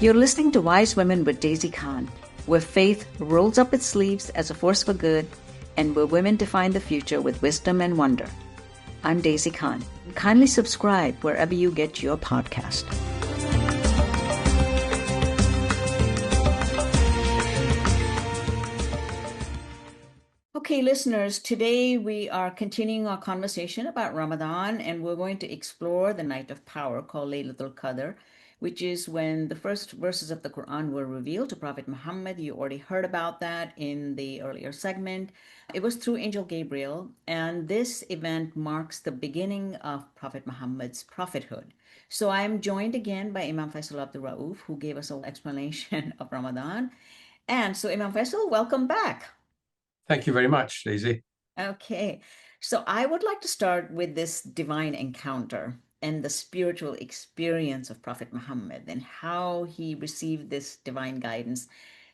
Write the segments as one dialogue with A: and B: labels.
A: You're listening to Wise Women with Daisy Khan, where faith rolls up its sleeves as a force for good, and where women define the future with wisdom and wonder. I'm Daisy Khan. Kindly subscribe wherever you get your podcast. Okay, listeners, today we are continuing our conversation about Ramadan, and we're going to explore the night of power called Laylat ul-Qadr, which is when the first verses of the Quran were revealed to Prophet Muhammad. You already heard about that in the earlier segment. It was through Angel Gabriel, and this event marks the beginning of Prophet Muhammad's prophethood. So I am joined again by Imam Feisal Abdul Rauf, who gave us an explanation of Ramadan. And so, Imam Faisal, welcome back.
B: Thank you very much, Daisy.
A: Okay, so I would like to start with this divine encounter and the spiritual experience of Prophet Muhammad and how he received this divine guidance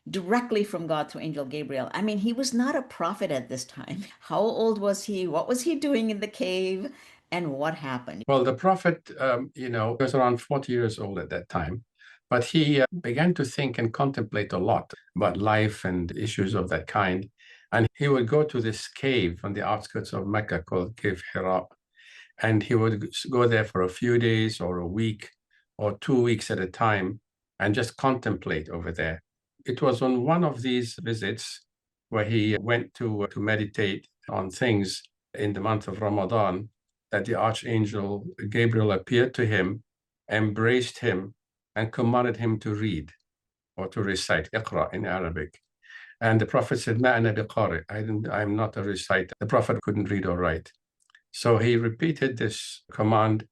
A: directly from God through Angel Gabriel. I mean, he was not a prophet at this time. How old was he? What was he doing in the cave? And what happened?
B: Well, the prophet, was around 40 years old at that time, but he began to think and contemplate a lot about life and issues of that kind. And he would go to this cave on the outskirts of Mecca called Cave Hira, and he would go there for a few days or a week or 2 weeks at a time and just contemplate over there. It was on one of these visits where he went to meditate on things in the month of Ramadan that the Archangel Gabriel appeared to him, embraced him, and commanded him to read or to recite Iqra in Arabic. And the Prophet said, "Ma ana biqari." I'm not a reciter. The Prophet couldn't read or write. So he repeated this command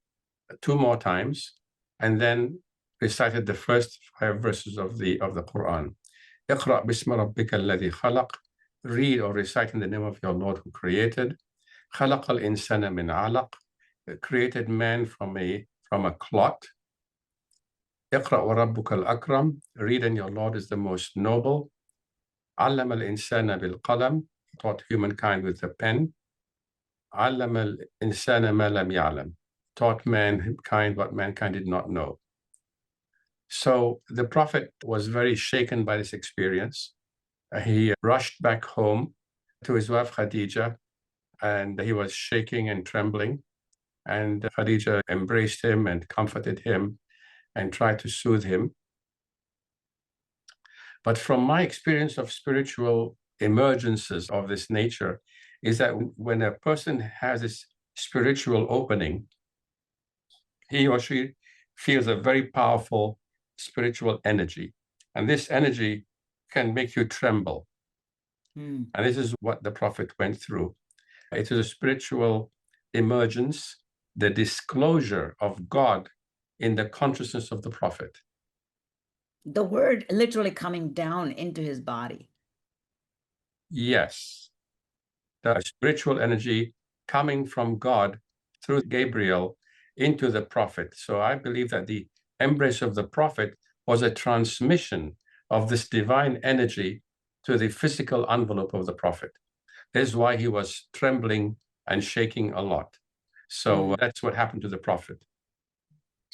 B: 2 more times and then recited the first 5 verses of the Quran. Iqra bismi rabbika alladhi khalaq. Read or recite in the name of your Lord who created. Khalaq al-insana min alaq. Created man from a clot. Iqra wa rabbuka al-akram. Read and your Lord is the most noble. Allama al-insana bil-qalam. Taught humankind with the pen. Allama al-insana ma lam ya'lam. Taught mankind what mankind did not know. So the Prophet was very shaken by this experience. He rushed back home to his wife Khadija, and he was shaking and trembling. And Khadija embraced him and comforted him and tried to soothe him. But from my experience of spiritual emergences of this nature is that when a person has this spiritual opening, he or she feels a very powerful spiritual energy. And this energy can make you tremble. And this is what the Prophet went through. It is a spiritual emergence, the disclosure of God in the consciousness of the Prophet.
A: The word literally coming down into his body.
B: Yes. The spiritual energy coming from God through Gabriel into the Prophet. So I believe that the embrace of the Prophet was a transmission of this divine energy to the physical envelope of the Prophet. This is why he was trembling and shaking a lot. So that's what happened to the Prophet.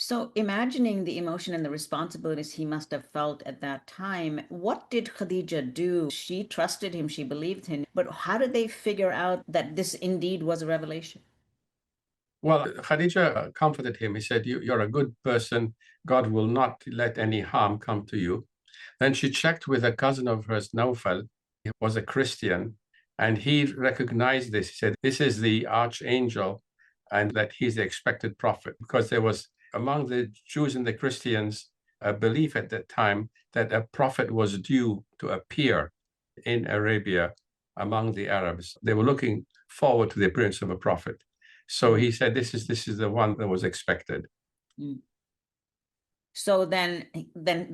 A: So imagining the emotion and the responsibilities he must have felt at that time, what did Khadija do? She trusted him, she believed him, but how did they figure out that this indeed was a revelation?
B: Well, Khadija comforted him. He said, you're a good person. God will not let any harm come to you. Then she checked with a cousin of hers, Naufal. He was a Christian, and he recognized this. He said, this is the Archangel, and that he's the expected prophet, because there was among the Jews and the Christians a belief at that time that a prophet was due to appear in Arabia among the Arabs. They were looking forward to the appearance of a prophet. So he said, this is the one that was expected.
A: So then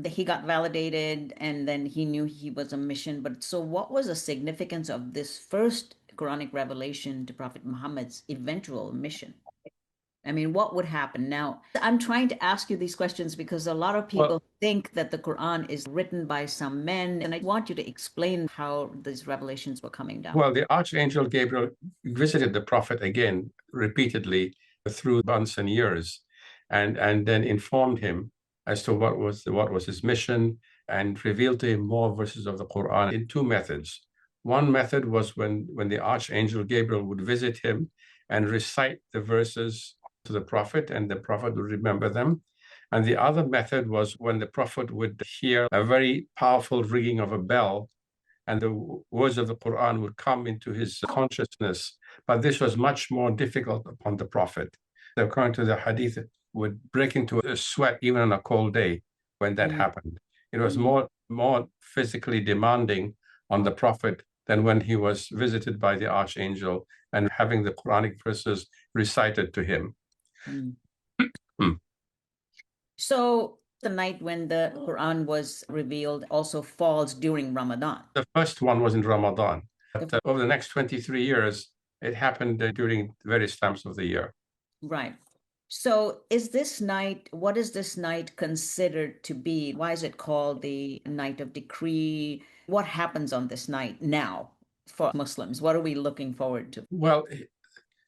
A: he got validated, and then he knew he was a mission. But so what was the significance of this first Quranic revelation to Prophet Muhammad's eventual mission? I mean, what would happen? Now, I'm trying to ask you these questions because a lot of people think that the Quran is written by some men, and I want you to explain how these revelations were coming down.
B: Well, the Archangel Gabriel visited the Prophet again repeatedly through months and years, and then informed him as to what was his mission, and revealed to him more verses of the Quran in two methods. One method was when the Archangel Gabriel would visit him and recite the verses to the Prophet, and the Prophet would remember them. And the other method was when the Prophet would hear a very powerful ringing of a bell, and the words of the Quran would come into his consciousness. But this was much more difficult upon the Prophet. According to the hadith, would break into a sweat even on a cold day when that happened. It was more physically demanding on the Prophet than when he was visited by the Archangel and having the Quranic verses recited to him.
A: So the night when the Quran was revealed also falls during Ramadan.
B: The first one was in Ramadan. But over the next 23 years, it happened during various times of the year.
A: Right. So what is this night considered to be? Why is it called the night of decree? What happens on this night now for Muslims? What are we looking forward to?
B: Well,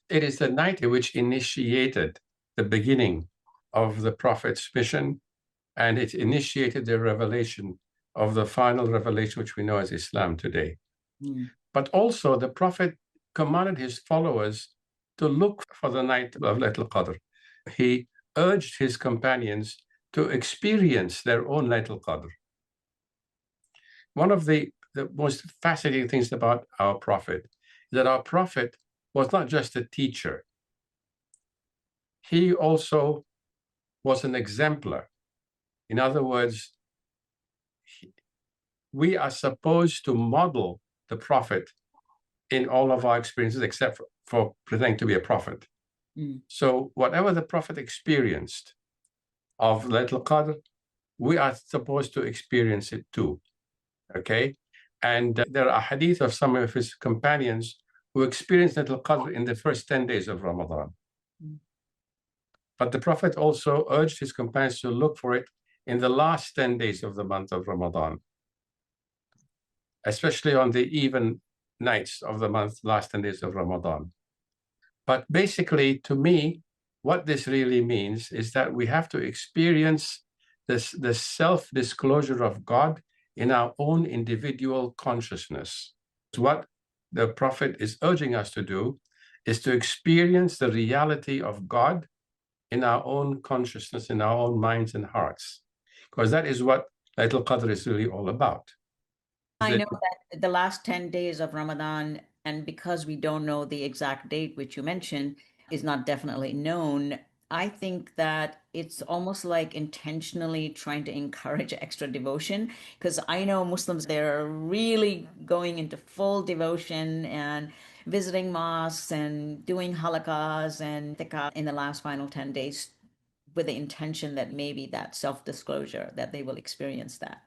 B: it is the night which initiated the beginning of the Prophet's mission, and it initiated the revelation of the final revelation, which we know as Islam today. But also the Prophet commanded his followers to look for the night of Laylat ul-Qadr. He urged his companions to experience their own Laylat ul-Qadr. One of the most fascinating things about our Prophet is that our Prophet was not just a teacher. He also was an exemplar. In other words, we are supposed to model the Prophet in all of our experiences, except for pretending to be a prophet. So whatever the Prophet experienced of Laylat al-Qadr, we are supposed to experience it too. Okay? And there are hadith of some of his companions who experienced Laylat al-Qadr in the first 10 days of Ramadan. But the Prophet also urged his companions to look for it in the last 10 days of the month of Ramadan, especially on the even nights of the month, last 10 days of Ramadan. But basically, to me, what this really means is that we have to experience the self-disclosure of God in our own individual consciousness. What the Prophet is urging us to do is to experience the reality of God in our own consciousness, in our own minds and hearts, because that is what Laylat al-Qadr is really all about.
A: I know that the last 10 days of Ramadan, and because we don't know the exact date, which you mentioned, is not definitely known, I think that it's almost like intentionally trying to encourage extra devotion, because I know Muslims, they're really going into full devotion and visiting mosques and doing halakas and tikah in the last final 10 days with the intention that maybe that self-disclosure, that they will experience that.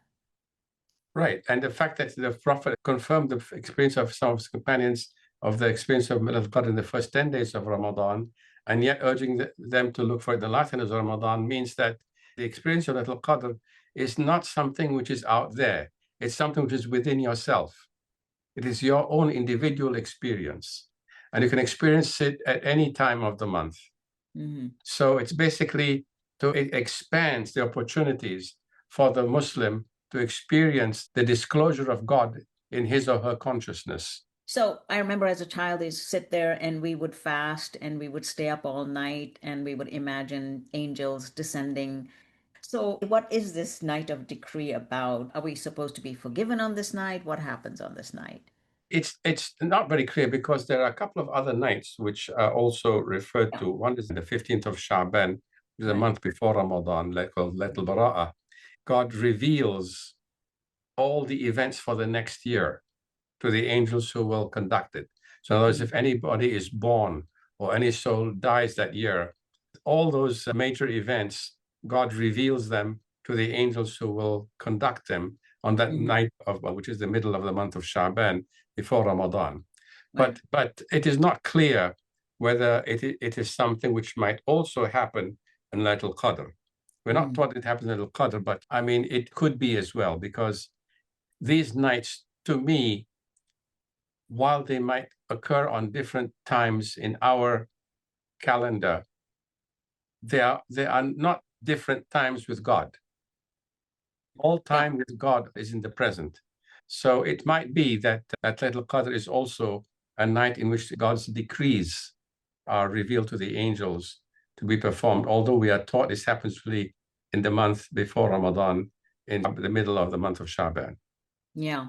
B: Right. And the fact that the Prophet confirmed the experience of some of his companions of the experience of Laylat al-Qadr in the first 10 days of Ramadan, and yet urging them to look for it in the last 10 days of Ramadan, means that the experience of Laylat al-Qadr is not something which is out there. It's something which is within yourself. It is your own individual experience, and you can experience it at any time of the month. So it's basically it expands the opportunities for the Muslim to experience the disclosure of God in his or her consciousness.
A: So I remember as a child, they sit there and we would fast and we would stay up all night and we would imagine angels descending. So what is this night of decree about? Are we supposed to be forgiven on this night? What happens on this night?
B: It's not very clear, because there are a couple of other nights which are also referred to. One is the 15th of Sha'ban, which is a month before Ramadan, called Laylat al-Bara'ah. God reveals all the events for the next year to the angels who will conduct it. So in other words, if anybody is born or any soul dies that year, all those major events, God reveals them to the angels who will conduct them on that night of, which is the middle of the month of Sha'ban, before Ramadan. But it is not clear whether it is something which might also happen in Laylat al-Qadr. We're not taught it happens in Laylat al-Qadr, but I mean, it could be as well, because these nights, to me, while they might occur on different times in our calendar, they are not different times with God. All
A: Yeah.
B: time with God is in the present. So it might be that Laylat ul-Qadr is also a night in which God's decrees are revealed to the angels to be performed, although we are taught this happens really in the month before Ramadan, in the middle of the month of Shaban.
A: Yeah.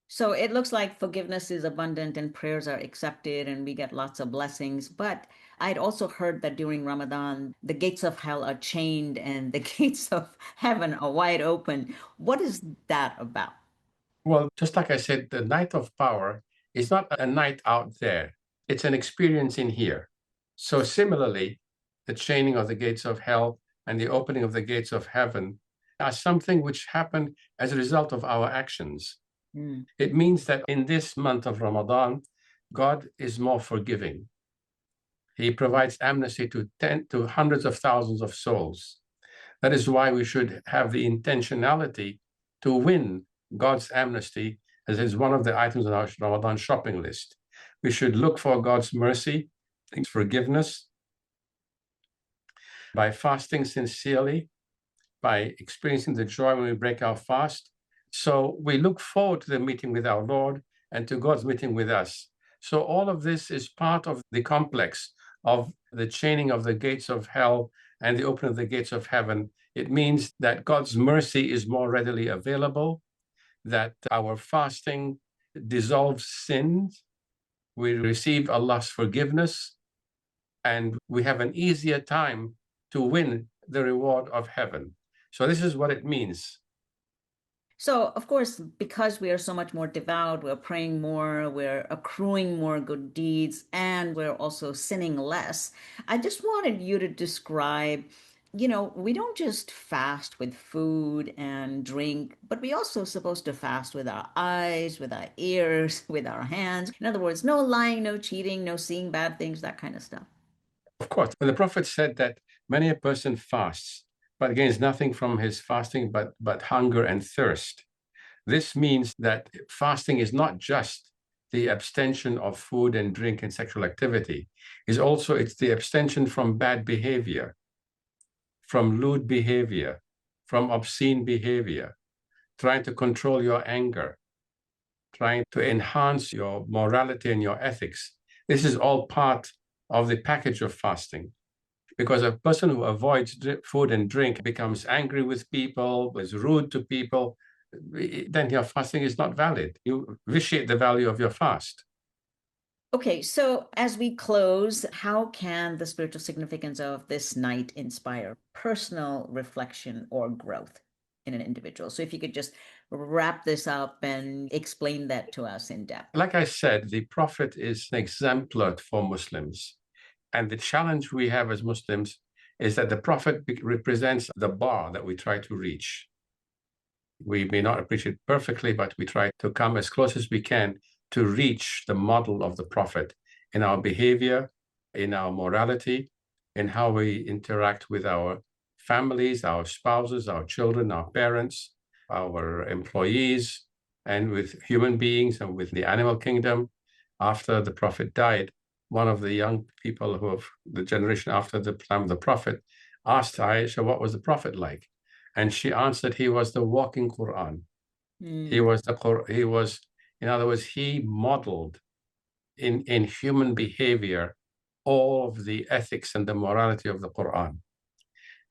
A: So it looks like forgiveness is abundant and prayers are accepted and we get lots of blessings. But I'd also heard that during Ramadan, the gates of hell are chained and the gates of heaven are wide open. What is that about?
B: Well, just like I said, the night of power is not a night out there, it's an experience in here. So, similarly, the chaining of the gates of hell and the opening of the gates of heaven are something which happen as a result of our actions.
A: Mm.
B: It means that in this month of Ramadan, God is more forgiving. He provides amnesty to hundreds of thousands of souls. That is why we should have the intentionality to win God's amnesty, as is one of the items on our Ramadan shopping list. We should look for God's mercy, His forgiveness, by fasting sincerely, by experiencing the joy when we break our fast. So we look forward to the meeting with our Lord and to God's meeting with us. So all of this is part of the complex of the chaining of the gates of hell and the opening of the gates of heaven. It means that God's mercy is more readily available, that our fasting dissolves sins, we receive Allah's forgiveness, and we have an easier time to win the reward of heaven. So this is what it means.
A: So, of course, because we are so much more devout, we're praying more, we're accruing more good deeds, and we're also sinning less. I just wanted you to describe, we don't just fast with food and drink, but we also supposed to fast with our eyes, with our ears, with our hands. In other words, no lying, no cheating, no seeing bad things, that kind of stuff.
B: Of course, the Prophet said that many a person fasts, but gains nothing from his fasting but hunger and thirst. This means that fasting is not just the abstention of food and drink and sexual activity, it's the abstention from bad behavior, from lewd behavior, from obscene behavior, trying to control your anger, trying to enhance your morality and your ethics. This is all part of the package of fasting. Because a person who avoids food and drink becomes angry with people, is rude to people, then your fasting is not valid. You vitiate the value of your fast.
A: Okay, so as we close, how can the spiritual significance of this night inspire personal reflection or growth in an individual? So if you could just wrap this up and explain that to us in depth.
B: Like I said, the Prophet is an exemplar for Muslims. And the challenge we have as Muslims is that the Prophet represents the bar that we try to reach. We may not appreciate it perfectly, but we try to come as close as we can to reach the model of the Prophet in our behavior, in our morality, in how we interact with our families, our spouses, our children, our parents, our employees, and with human beings and with the animal kingdom. After the Prophet died, one of the young people who have the generation after the time of the Prophet asked Aisha, what was the Prophet like? And she answered, he was the walking Quran.
A: Mm,
B: He was, in other words, he modeled in human behavior all of the ethics and the morality of the Quran.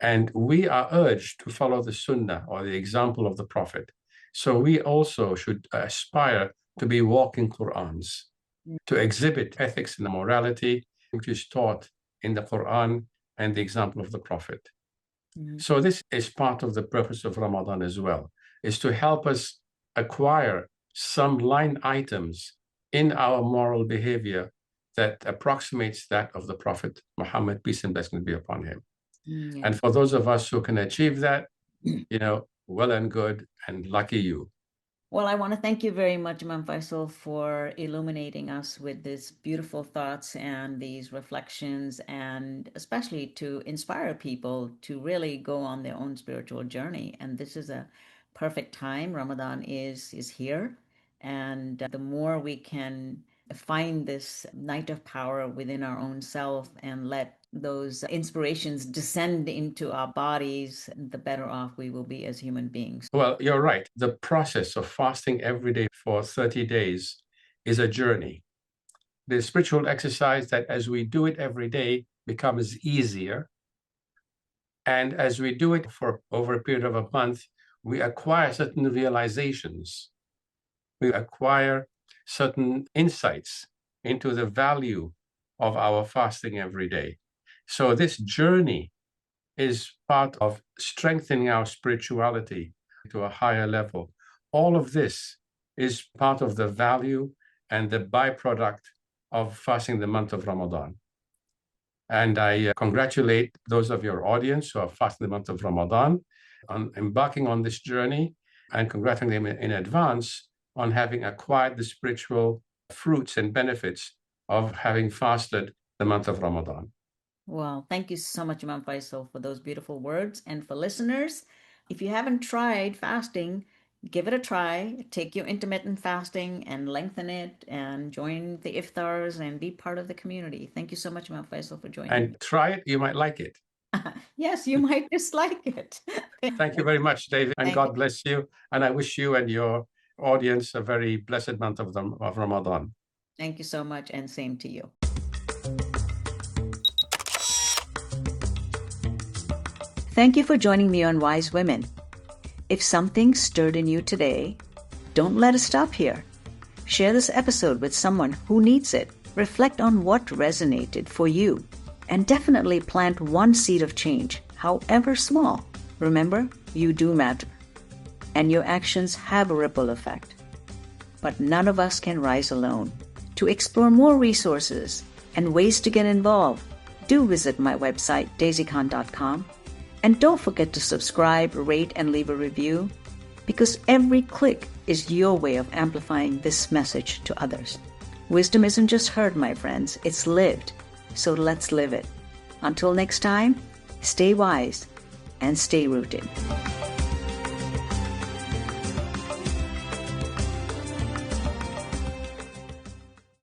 B: And we are urged to follow the Sunnah or the example of the Prophet. So we also should aspire to be walking Qurans, to exhibit ethics and morality which is taught in the Quran and the example of the Prophet.
A: mm,
B: So this is part of the purpose of Ramadan as well, is to help us acquire some line items in our moral behavior that approximates that of the Prophet Muhammad, peace and blessings be upon him.
A: yeah.
B: And for those of us who can achieve that, well and good, and lucky you.
A: Well, I want to thank you very much, Imam Faisal, for illuminating us with these beautiful thoughts and these reflections, and especially to inspire people to really go on their own spiritual journey. And this is a perfect time. Ramadan is here, and the more we can find this night of power within our own self and let those inspirations descend into our bodies, the better off we will be as human beings.
B: Well, you're right. The process of fasting every day for 30 days is a journey. The spiritual exercise that as we do it every day becomes easier. And as we do it for over a period of a month, we acquire certain realizations. We acquire certain insights into the value of our fasting every day. So this journey is part of strengthening our spirituality to a higher level. All of this is part of the value and the byproduct of fasting the month of Ramadan. And I congratulate those of your audience who are fasting the month of Ramadan on embarking on this journey, and congratulate them in advance on having acquired the spiritual fruits and benefits of having fasted the month of Ramadan.
A: Well, thank you so much, Imam Faisal, for those beautiful words. And for listeners, if you haven't tried fasting, give it a try. Take your intermittent fasting and lengthen it and join the iftars and be part of the community. Thank you so much, Imam Faisal, for joining me.
B: And try it, you might like it.
A: Yes, you might dislike it.
B: Thank you very much, David, and
A: Thank
B: God
A: you.
B: bless you. And I wish you and your audience a very blessed month of Ramadan.
A: Thank you so much, and same to you. Thank you for joining me on Wise Women. If something stirred in you today, don't let it stop here. Share this episode with someone who needs it. Reflect on what resonated for you, and definitely plant one seed of change, however small. Remember, you do matter, and your actions have a ripple effect. But none of us can rise alone. To explore more resources and ways to get involved, do visit my website, daisycon.com. And don't forget to subscribe, rate, and leave a review, because every click is your way of amplifying this message to others. Wisdom isn't just heard, my friends, it's lived. So let's live it. Until next time, stay wise and stay rooted.